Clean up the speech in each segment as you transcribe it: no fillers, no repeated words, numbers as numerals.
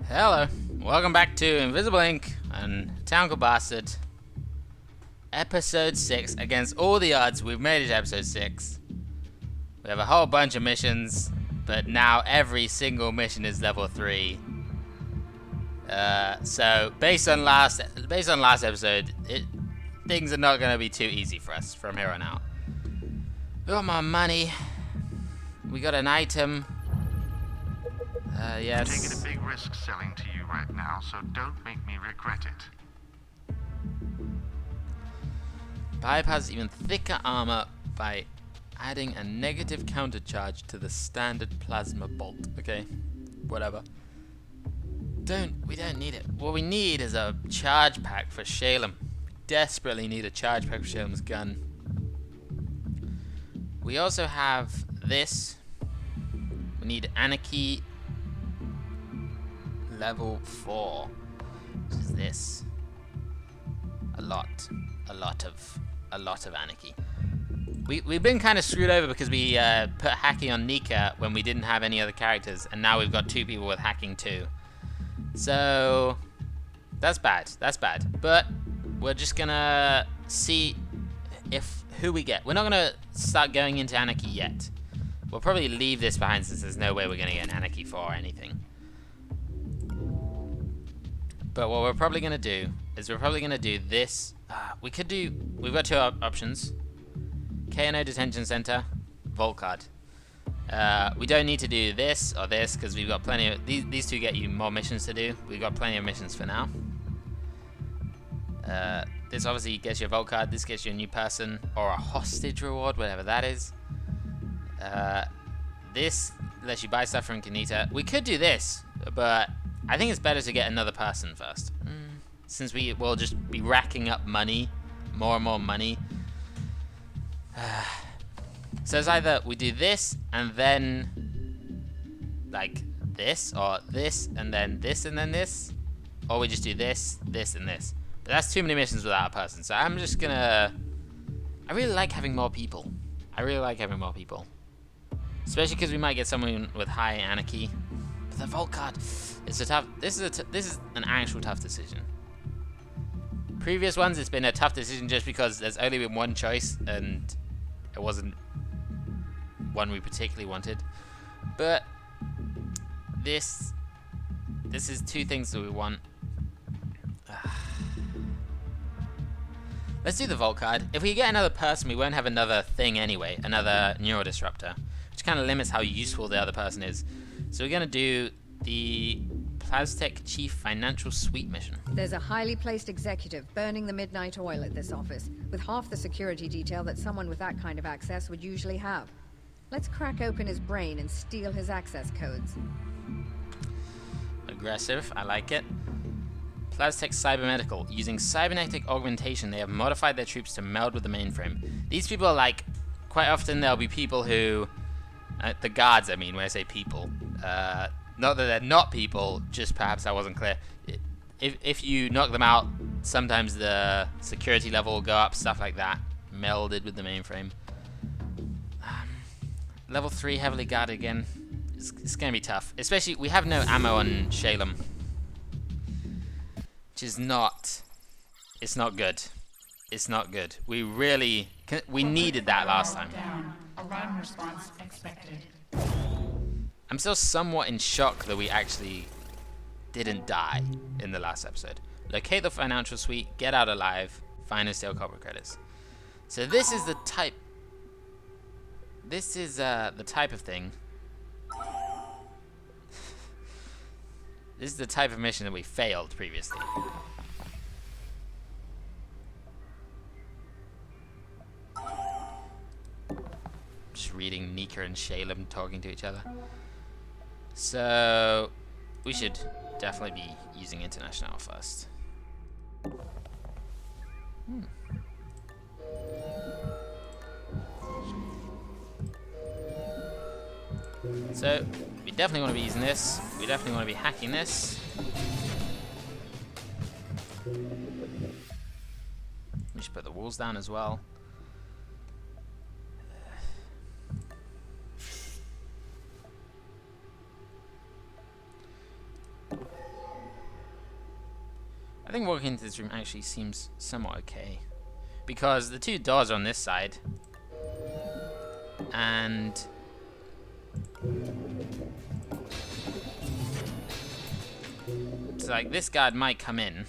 Hello, welcome back to Invisible Ink and Town Bastard. Episode 6. Against all the odds, we've made it to episode 6. We have a whole bunch of missions, but now every single mission is level 3. So based on last episode, things are not going to be too easy for us from here on out. We got more money. We got an item. Yes. I'm taking a big risk selling to you right now, so don't make me regret it. Bypass even thicker armor by adding a negative counter charge to the standard plasma bolt. Okay, whatever. We don't need it. What we need is a charge pack for Shalem. We desperately need a charge pack for Shalem's gun. We also have this. We need Anarchy level 4. Which is this. A lot of Anarchy. We've been kind of screwed over because we put hacking on Nika when we didn't have any other characters, and now we've got 2 people with hacking too. So that's bad. But we're just gonna see who we get. We're not gonna start going into Anarchy yet. We'll probably leave this behind since there's no way we're gonna get an Anarchy 4 or anything. But what we're probably gonna do is this. We've got 2 options. KNO Detention Center, Vault Card. We don't need to do this or this because we've got plenty of these 2 get you more missions to do. We've got plenty of missions for now. This obviously gets you a Vault Card. This gets you a new person or a hostage reward, whatever that is. This lets you buy stuff from Kanita. We could do this, but I think it's better to get another person first. Since we will just be racking up money, more and more money. So it's either we do this and then like this, or this and then this and then this, or we just do this, this and this. But that's too many missions without a person. So I'm just gonna. I really like having more people. Especially because we might get someone with high Anarchy. But the Vault Card, it's a tough. This is an actual tough decision. Previous ones, it's been a tough decision just because there's only been one choice and it wasn't one we particularly wanted. But this is 2 things that we want. Let's do the Vault Card. If we get another person, we won't have another thing anyway, another neurodisruptor, which kind of limits how useful the other person is. So we're gonna do the Plastech Chief Financial Suite mission. There's a highly placed executive burning the midnight oil at this office, with half the security detail that someone with that kind of access would usually have. Let's crack open his brain and steal his access codes. Aggressive, I like it. Plastech Cybernetical. Using cybernetic augmentation, they have modified their troops to meld with the mainframe. These people are like, quite often there'll be people who, the guards I mean, when I say people, not that they're not people, just perhaps I wasn't clear. If you knock them out, sometimes the security level will go up, stuff like that, melded with the mainframe. Level 3 heavily guarded again. It's going to be tough. Especially, we have no ammo on Shalem. Which is not... It's not good. It's not good. We needed that last time. Alarm response expected. I'm still somewhat in shock that we actually didn't die in the last episode. Locate the financial suite, get out alive, find and steal corporate credits. So this is the type... This is the type of thing... This is the type of mission that we failed previously. Just reading Nika and Shalem talking to each other. So we should definitely be using International first. So we definitely want to be using this. We definitely want to be hacking this. We should put the walls down as well. I think walking into this room actually seems somewhat okay. Because the two doors are on this side. And... it's like, this guard might come in.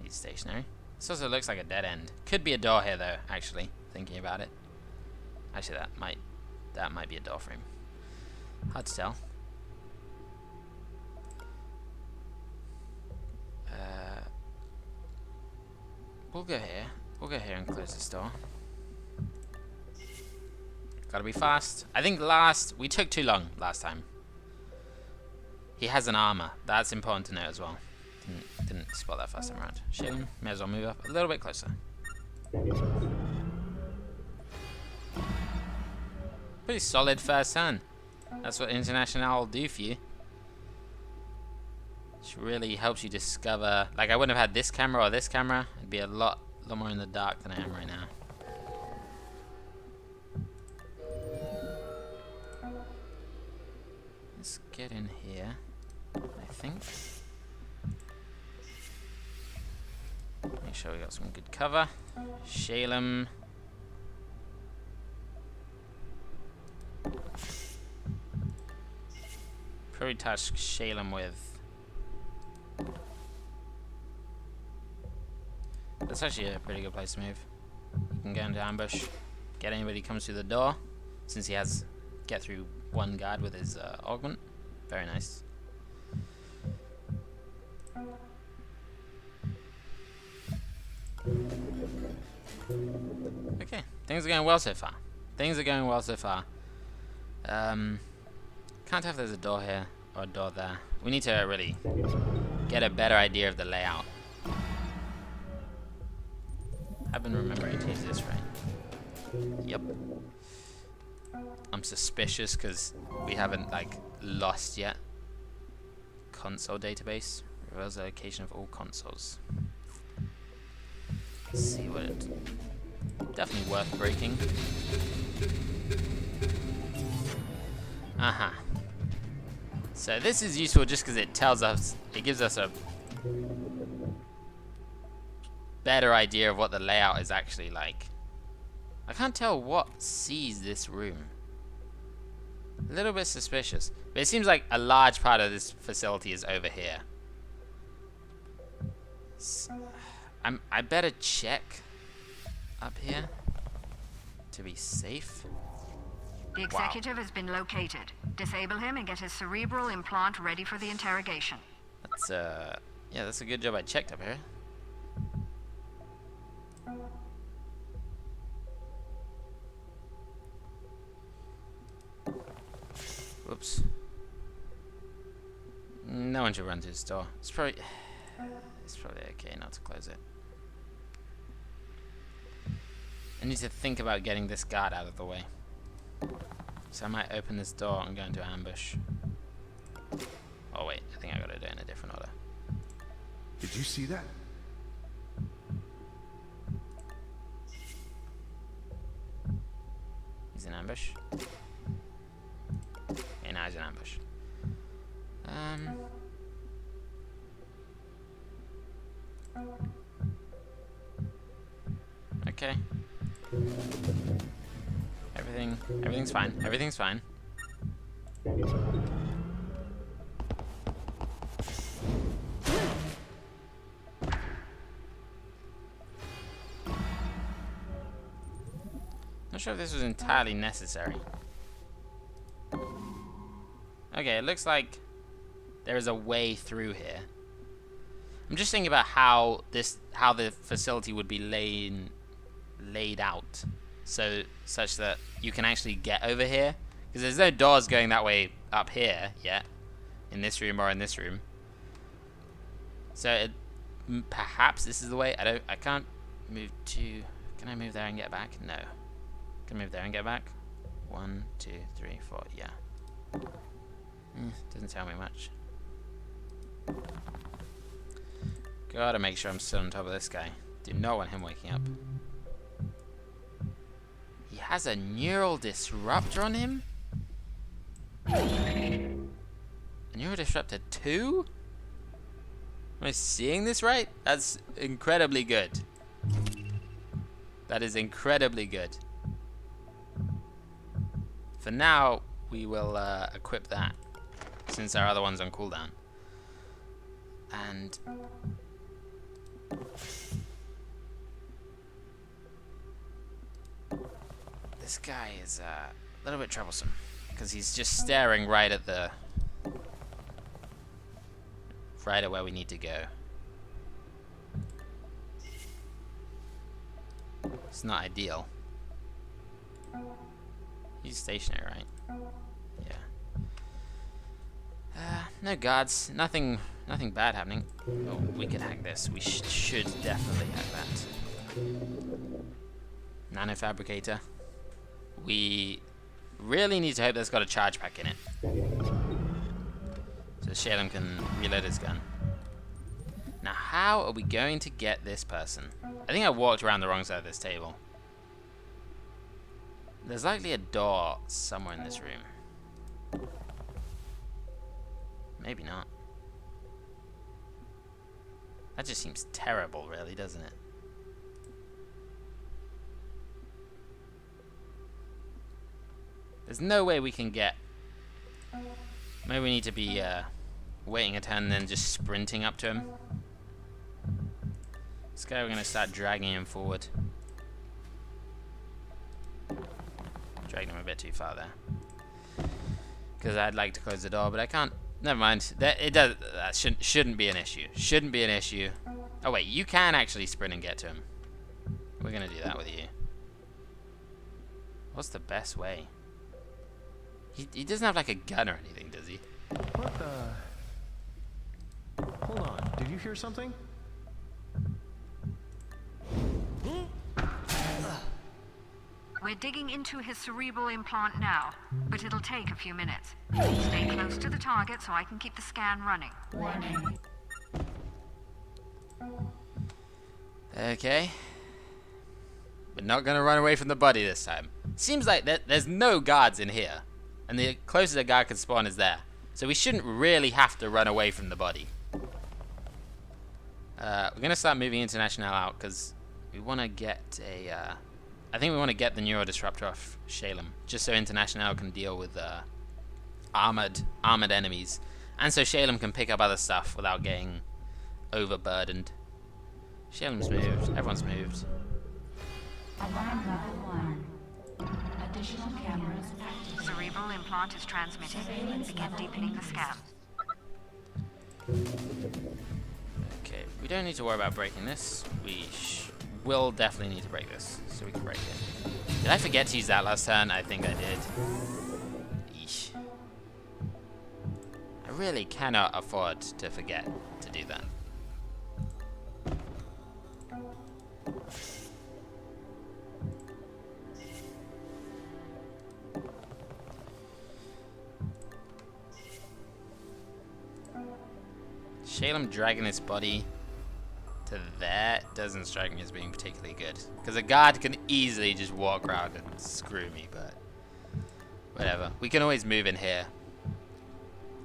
He's stationary. This also looks like a dead end. Could be a door here though, actually, thinking about it. Actually, that might be a door frame. Hard to tell. We'll go here. We'll go here and close this door. Gotta be fast. I think we took too long last time. He has an armor. That's important to know as well. Didn't spot that first time around. Shame. May as well move up a little bit closer. Pretty solid first turn. That's what International will do for you. Which really helps you discover. Like, I wouldn't have had this camera or this camera. I'd be a lot more in the dark than I am right now. Let's get in here, I think. Make sure we got some good cover. Shalem. Probably touch Shalem with... that's actually a pretty good place to move. You can go into ambush, get anybody who comes through the door, since he has get through one guard with his augment. Very nice. Okay, things are going well so far. Things are going well so far. Can't tell if there's a door here or a door there. We need to really get a better idea of the layout. I've been remembering to use this, right? Yep. I'm suspicious because we haven't, like, lost yet. Console database. Reveals the location of all consoles. Let's see what it... definitely worth breaking. Aha. So this is useful just because it tells us, it gives us a better idea of what the layout is actually like. I can't tell what sees this room. A little bit suspicious. But it seems like a large part of this facility is over here. So, I better check up here to be safe. The executive has been located. Disable him and get his cerebral implant ready for the interrogation. That's yeah, that's a good job I checked up here. Whoops. No one should run to his door. It's probably okay not to close it. I need to think about getting this guard out of the way. So I might open this door and go into ambush. Oh wait, I think I gotta do it in a different order. Did you see that? He's in ambush. Okay, now he's in ambush. Okay. Everything's fine. Everything's fine. Not sure if this was entirely necessary. Okay, it looks like there is a way through here. I'm just thinking about how the facility would be laid out, such that you can actually get over here, because there's no doors going that way up here yet, in this room or in this room. So perhaps this is the way. I can't move to. Can I move there and get back? No. Can I move there and get back? 1, 2, 3, 4. Yeah. Doesn't tell me much. Gotta make sure I'm still on top of this guy. Do not want him waking up. He has a neural disruptor on him? A Neurodisruptor 2? Am I seeing this right? That's incredibly good. That is incredibly good. For now, we will equip that, since our other one's on cooldown. And this guy is a little bit troublesome, because he's just staring right at where we need to go. It's not ideal. He's stationary, right? Yeah. No guards. Nothing bad happening. Oh, we could hack this. We should definitely hack that. Nanofabricator. We really need to hope that's got a charge pack in it, so Shalem can reload his gun. Now, how are we going to get this person? I think I walked around the wrong side of this table. There's likely a door somewhere in this room. Maybe not. That just seems terrible, really, doesn't it? There's no way we can get... Maybe we need to be waiting a turn and then just sprinting up to him. This guy, we're going to start dragging him forward. Dragged him a bit too far there. Because I'd like to close the door, but I can't. Never mind. That shouldn't be an issue. Shouldn't be an issue. Oh wait, you can actually sprint and get to him. We're going to do that with you. What's the best way? He doesn't have like a gun or anything, does he? What the? Hold on. Did you hear something? We're digging into his cerebral implant now, but it'll take a few minutes. Stay close to the target so I can keep the scan running. Warning. Okay. We're not going to run away from the body this time. Seems like there's no guards in here, and the closest a guard can spawn is there. So we shouldn't really have to run away from the body. We're going to start moving International out, because we want to get a... I think we want to get the Neurodisruptor off Shalem, just so International can deal with armored enemies, and so Shalem can pick up other stuff without getting overburdened. Shalem's moved. Everyone's moved. Alarm level 1. Additional cameras active. Cerebral implant is transmitting. Begin deepening the scan. Okay, we don't need to worry about breaking this. We will definitely need to break this, so we can break it. Did I forget to use that last turn? I think I did. Eesh. I really cannot afford to forget to do that. Shalem dragging his body to there doesn't strike me as being particularly good, because a guard can easily just walk around and screw me, but whatever. We can always move in here.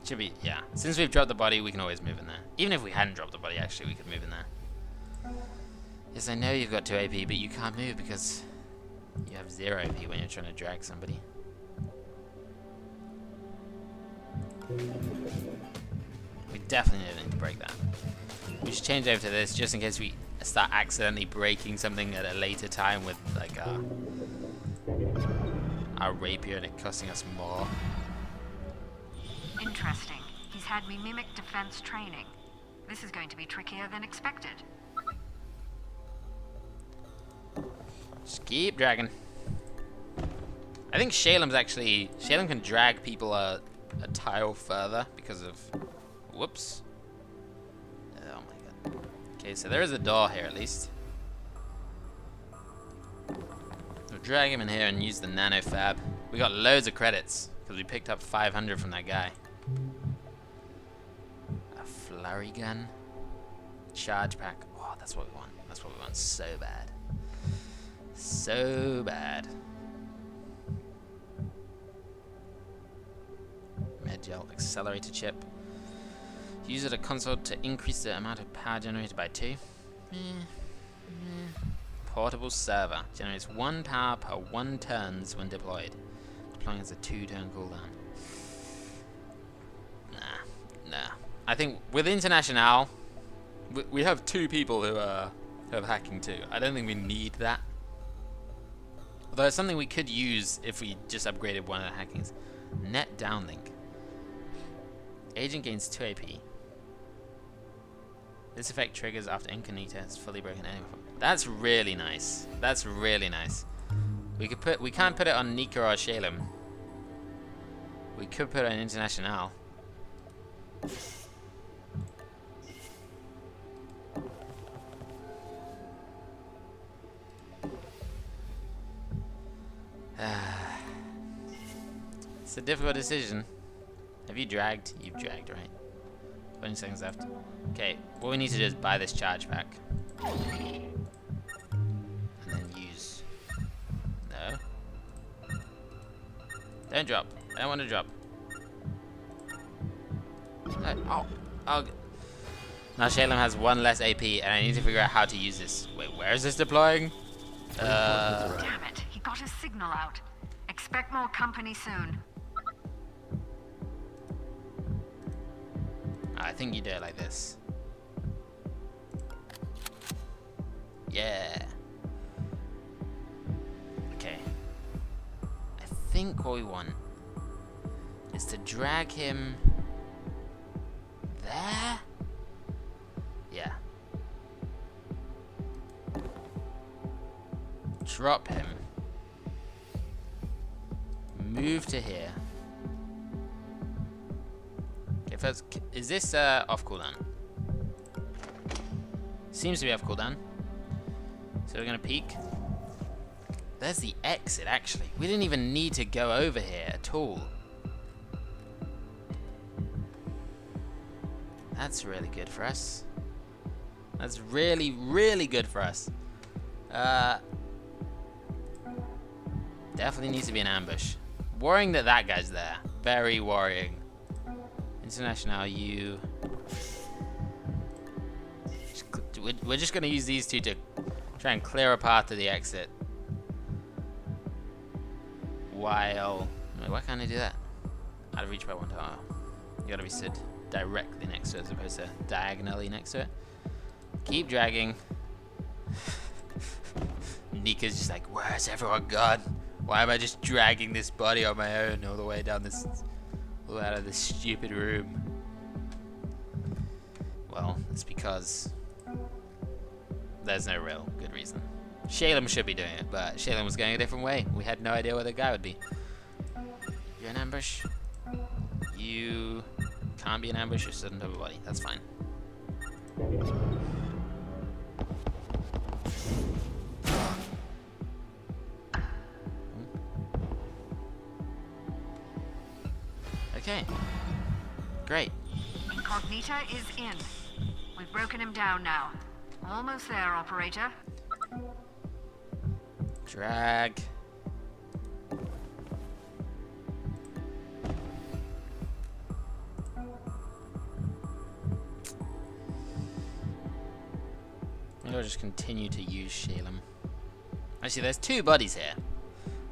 Should be, yeah. Since we've dropped the body, we can always move in there. Even if we hadn't dropped the body, actually, we could move in there. Yes, I know you've got 2 AP, but you can't move because you have 0 AP when you're trying to drag somebody. We definitely need to break that. We should change over to this just in case we start accidentally breaking something at a later time with like our rapier and it costing us more. Interesting. He's had me mimic defense training. This is going to be trickier than expected. Just keep dragging. I think Shalem can drag people a tile further because of... Whoops. Oh my god. Okay, so there is a door here at least. We'll drag him in here and use the nano fab. We got loads of credits because we picked up 500 from that guy. A flurry gun. Charge pack. Oh, that's what we want. That's what we want so bad. So bad. Med gel accelerator chip. Use it a console to increase the amount of power generated by 2. Portable server. Generates 1 power per 1 turns when deployed. Deploying as a 2-turn cooldown. Nah. I think with International, we have 2 people who have hacking too. I don't think we need that. Although it's something we could use if we just upgraded one of the hackings. Net downlink. Agent gains 2 AP. This effect triggers after Incognita has fully broken enemy. That's really nice. That's really nice. We can't put it on Nika or Shalem. We could put it on International. It's a difficult decision. Have you dragged? You've dragged, right? 20 seconds left. Okay, what we need to do is buy this charge pack. And then use... No. Don't drop. I don't want to drop. Oh. Now Shalem has 1 less AP, and I need to figure out how to use this. Wait, where is this deploying? Damn it, he got his signal out. Expect more company soon. I think you do it like this. Yeah. Okay. I think what we want is to drag him there. Yeah. Drop him. Move to here. Okay, first, is this off cooldown? Seems to be off cooldown. So we're gonna peek. There's the exit, actually. We didn't even need to go over here at all. That's really good for us. That's really, really good for us. Definitely needs to be an ambush. Worrying that that guy's there. Very worrying. International, you... We're just going to use these 2 to try and clear a path to the exit. While... Wait, why can't I do that? Out of reach by 1 tower. You gotta be stood directly next to it as opposed to diagonally next to it. Keep dragging. Nika's just like, where's everyone gone? Why am I just dragging this body on my own all the way down this... all out of this stupid room? Well, it's because... there's no real good reason. Shalem should be doing it, but Shalem was going a different way. We had no idea where the guy would be. You're an ambush. You can't be an ambush, you're stood on top of a body. That's fine. Okay. Great. Incognita is in. We've broken him down now. Almost there, operator. Drag. Maybe I'll just continue to use Shalem. Actually, there's 2 bodies here.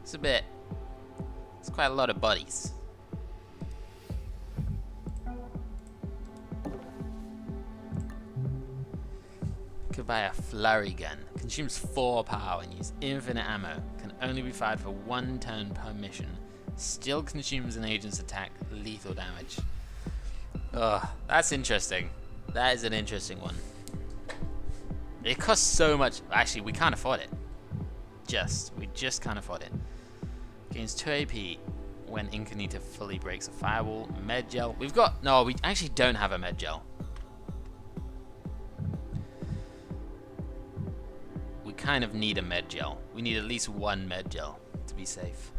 It's quite a lot of bodies. Could buy a flurry gun. Consumes 4 power and use infinite ammo. Can only be fired for 1 turn per mission. Still consumes an agent's attack lethal damage. Ugh, that's interesting. That is an interesting one. It costs so much. Actually, we can't afford it. We just can't afford it. Gains 2 AP when Incognita fully breaks a firewall. Med gel. No, we actually don't have a med gel. We kind of need a med gel. We need at least 1 med gel to be safe.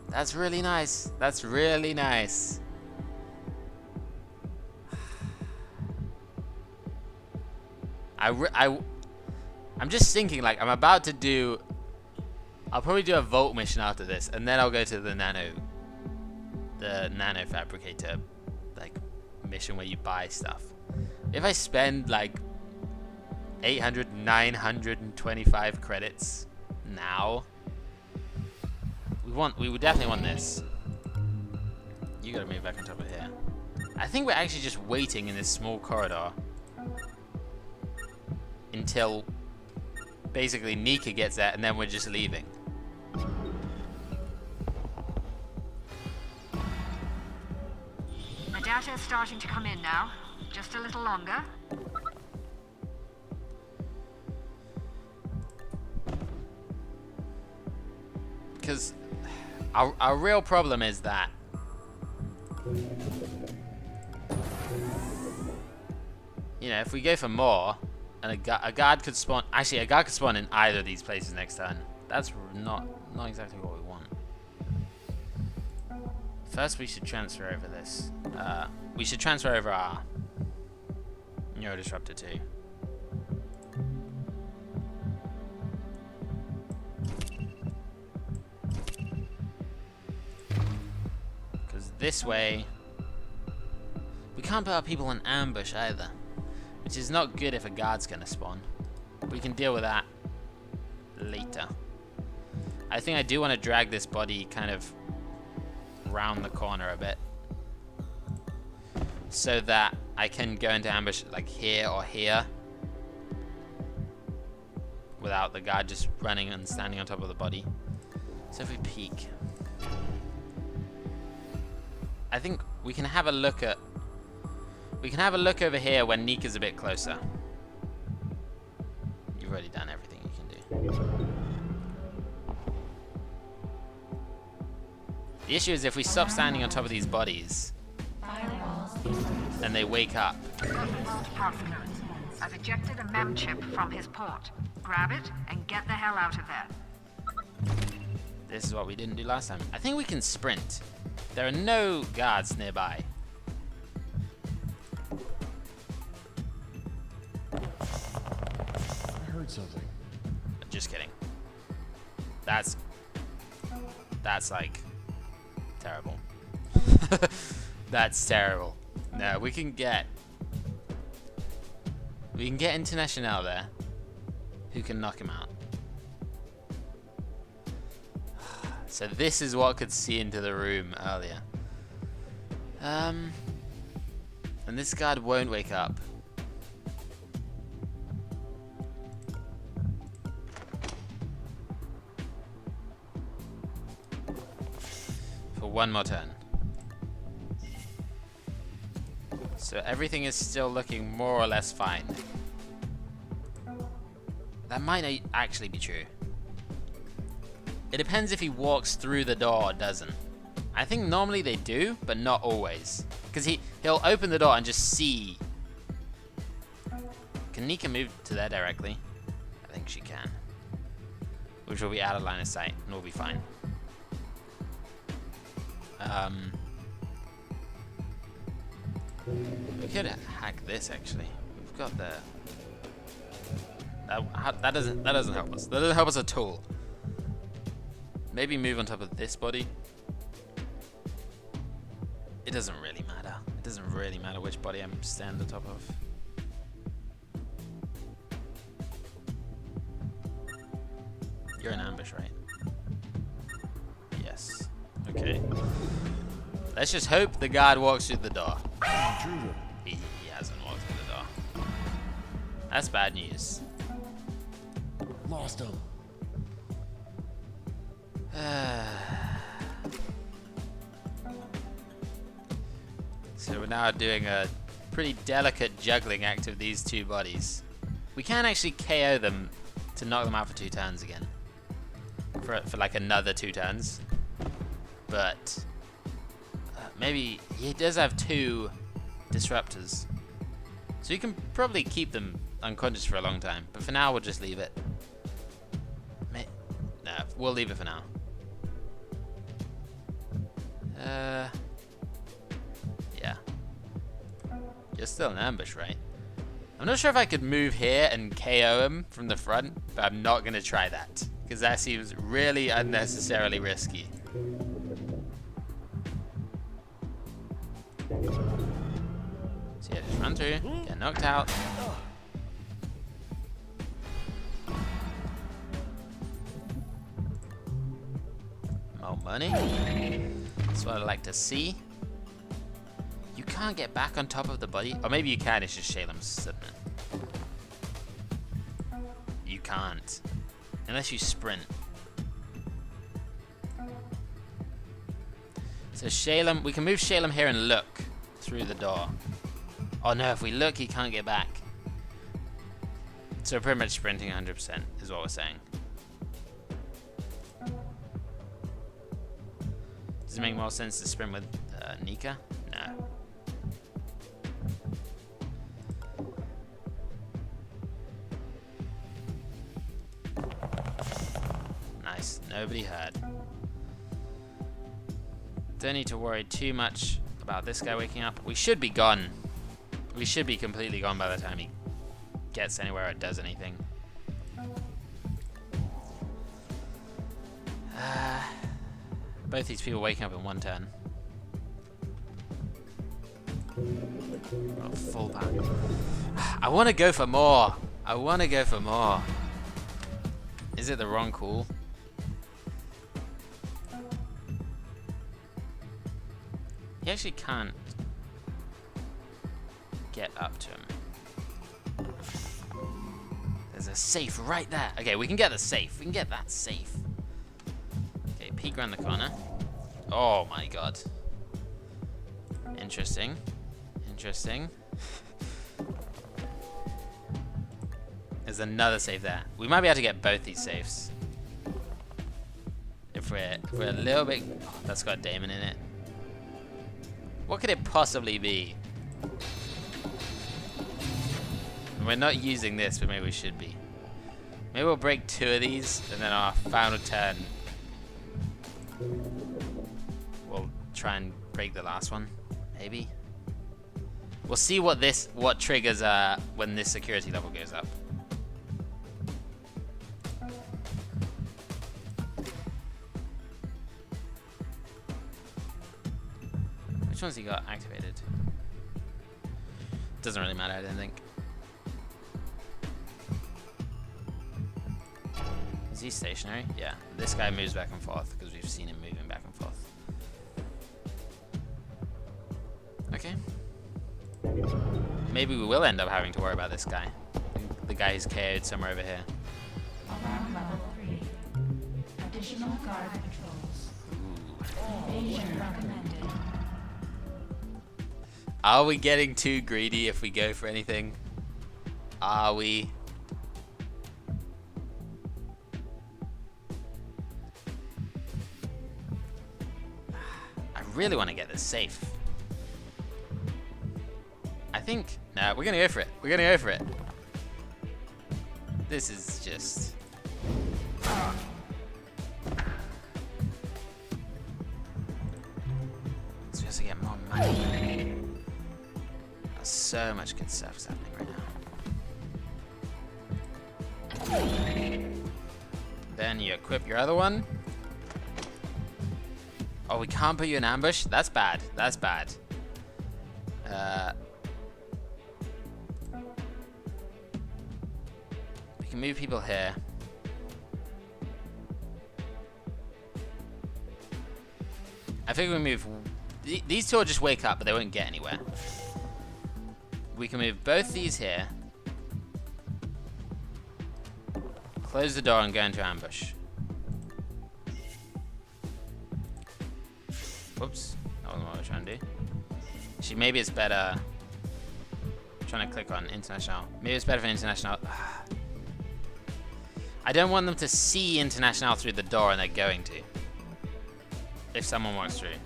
That's really nice. That's really nice. I'm just thinking, like, I'm about to do I'll probably do a vault mission after this, and then I'll go to the nano fabricator, like, mission where you buy stuff. If I spend like 925 credits now, we would definitely want this. You gotta move back on top of here. I think we're actually just waiting in this small corridor until basically Nika gets there, and then we're just leaving. The data is starting to come in now. Just a little longer. Because our real problem is that if we go for more, and a guard could spawn. Actually, a guard could spawn in either of these places next turn. That's not exactly what we want. First, we should transfer over this. We should transfer over our neurodisruptor too. Because this way, we can't put our people in ambush either, which is not good if a guard's gonna spawn. We can deal with that later. I think I do want to drag this body kind of round the corner a bit, so that I can go into ambush like here or here without the guard just running and standing on top of the body. So if we peek, I think we can have a look at. We can have a look over here when Nika's a bit closer. You've already done everything you can do. The issue is if we stop standing on top of these bodies and they wake up. I've ejected a mem chip from his port. Grab it and get the hell out of there. This is what we didn't do last time. I think we can sprint. There are no guards nearby. I heard something. Just kidding. That's like terrible. That's terrible. No, we can get International there, who can knock him out. So this is what could see into the room earlier. And this guard won't wake up. For one more turn. So everything is still looking more or less fine. That might not actually be true. It depends if he walks through the door or doesn't. I think normally they do, but not always. Because he'll open the door and just see. Can Nika move to there directly? I think she can. Which will be out of line of sight, and we'll be fine. We could hack this actually. We've got the. That doesn't help us. That doesn't help us at all. Maybe move on top of this body. It doesn't really matter. It doesn't really matter which body I'm standing on top of. You're in ambush, right? Yes. Okay. Let's just hope the guard walks through the door. He hasn't walked through the door. That's bad news. Lost him. So we're now doing a pretty delicate juggling act of these two bodies. We can actually KO them to knock them out for 2 turns again. For like another 2 turns. But maybe he does have 2 disruptors. So you can probably keep them unconscious for a long time. But for now we'll just leave it. No, we'll leave it for now. Yeah. You're still in ambush, right? I'm not sure if I could move here and KO him from the front, but I'm not going to try that. because that seems really unnecessarily risky. So yeah, just run through, get knocked out. More money. That's what I like to see. You can't get back on top of the body. Or maybe you can, it's just Shalem's sitting it. You can't. Unless you sprint. So Shalem, we can move Shalem here and look through the door. Oh no, if we look, he can't get back. So pretty much sprinting 100% is what we're saying. Does it make more sense to sprint with Nika? No. Nice, nobody hurt. Don't need to worry too much about this guy waking up. We should be gone. We should be completely gone by the time he gets anywhere or does anything. Both these people waking up in one turn. Oh, full back. I want to go for more. I want to go for more. Is it the wrong call? He actually can't get up to him. There's a safe right there. Okay, we can get the safe. We can get that safe. Okay, peek around the corner. Oh my god. Interesting. Interesting. There's another safe there. We might be able to get both these safes. If we're a little bit... Oh, that's got a Damon in it. What could it possibly be? We're not using this, but maybe we should be. Maybe we'll break 2 of these, and then our final turn we'll try and break the last one. Maybe. We'll see what triggers when this security level goes up. Which ones he got activated? Doesn't really matter, I don't think. Is he stationary? Yeah. This guy moves back and forth because we've seen him moving back and forth. Okay. Maybe we will end up having to worry about this guy. The guy who's KO'd somewhere over here. Alarm level 3. Additional guard patrols. Evasion recommended. Are we getting too greedy if we go for anything? Are we? I really want to get this safe. I think... No, we're going to go for it. We're going to go for it. This is just... It's just to get more money. So much good stuff is happening right now. Then you equip your other one. Oh, we can't put you in ambush? That's bad. That's bad. We can move people here. I think we move... These 2 will just wake up, but they won't get anywhere. We can move both these here. Close the door and go into ambush. Whoops. That wasn't what I was trying to do. Actually, maybe it's better... I'm trying to click on international. Maybe it's better for international. I don't want them to see international through the door, and they're going to. If someone walks through.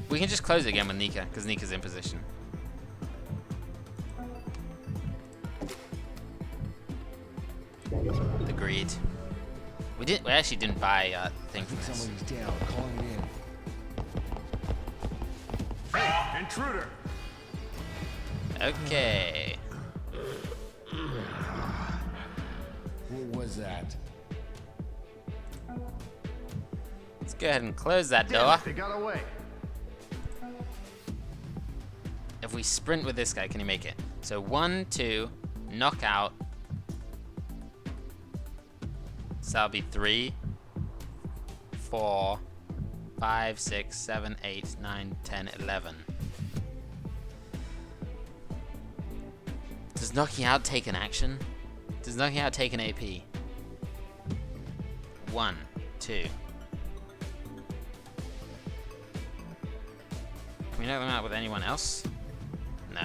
We can just close it again with Nika, because Nika's in position. Agreed. We actually didn't buy a thing for this. Somebody's down, calling in. Intruder! Okay. What was that? Let's go ahead and close that Damn door. it, they got away. If we sprint with this guy, can he make it? So 1, 2, knock out. So that'll be 3, 4, 5, 6, 7, 8, 9, 10, 11. Does knocking out take an action? Does knocking out take an AP? 1, 2. Can we knock them out with anyone else? No.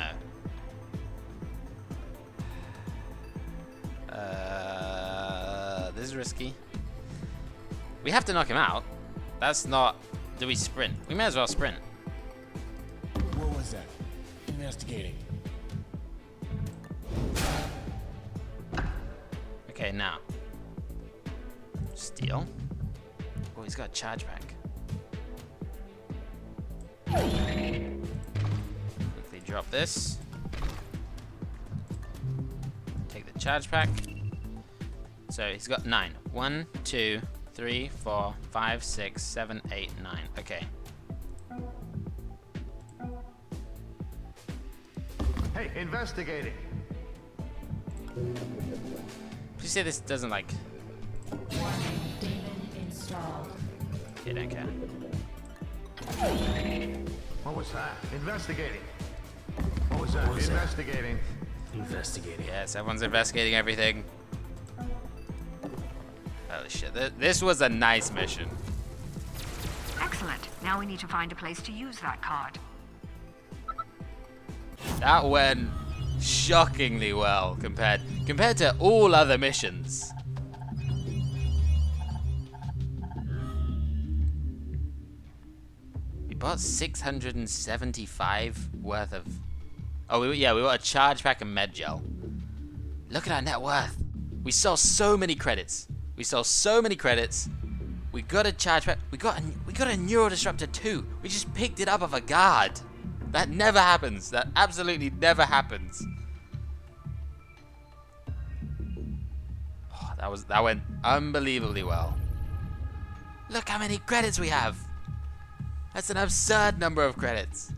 This is risky. We have to knock him out. That's not... Do we sprint? We may as well sprint. What was that? Investigating. Okay, now. Steal. Oh, he's got a charge back. Quickly drop this. Take the charge pack. So he's got 9. 1, 2, 3, 4, 5, 6, 7, 8, 9. Okay. Hey, investigating. Please say this doesn't like... Warning, demon installed. Okay, don't care. What was that? Investigating. What was that? Investigating. Investigating. Yes, everyone's investigating everything. Holy shit, this was a nice mission. Excellent. Now we need to find a place to use that card. That went shockingly well compared to all other missions. We bought 675 worth of... Oh, we got a charge pack and med gel. Look at our net worth. We sold so many credits. We got a charge pack. We got a neurodisruptor too. We just picked it up off a guard. That never happens. That absolutely never happens. Oh, that went unbelievably well. Look how many credits we have. That's an absurd number of credits.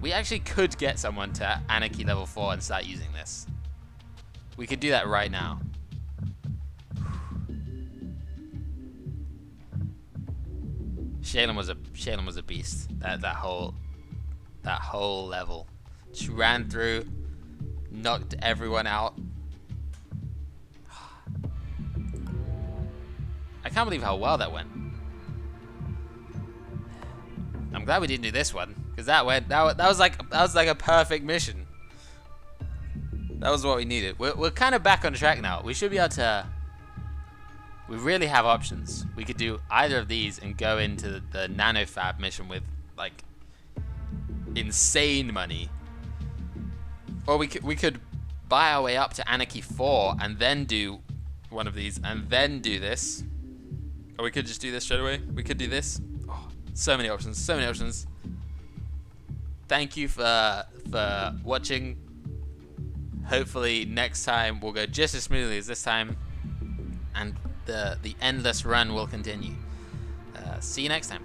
We actually could get someone to Anarchy level 4 and start using this. We could do that right now. Shaylin was a beast. That whole level. Just ran through, knocked everyone out. I can't believe how well that went. I'm glad we didn't do this one, because that was like a perfect mission. That was what we needed. We're kind of back on track now. We should be able to... We really have options. We could do either of these and go into the nanofab mission with like insane money, or we could buy our way up to Anarchy 4 and then do one of these and then do this, or we could just do this straight away. We could do this. Oh, so many options. So many options. Thank you for watching. Hopefully next time will go just as smoothly as this time, and the endless run will continue. See you next time.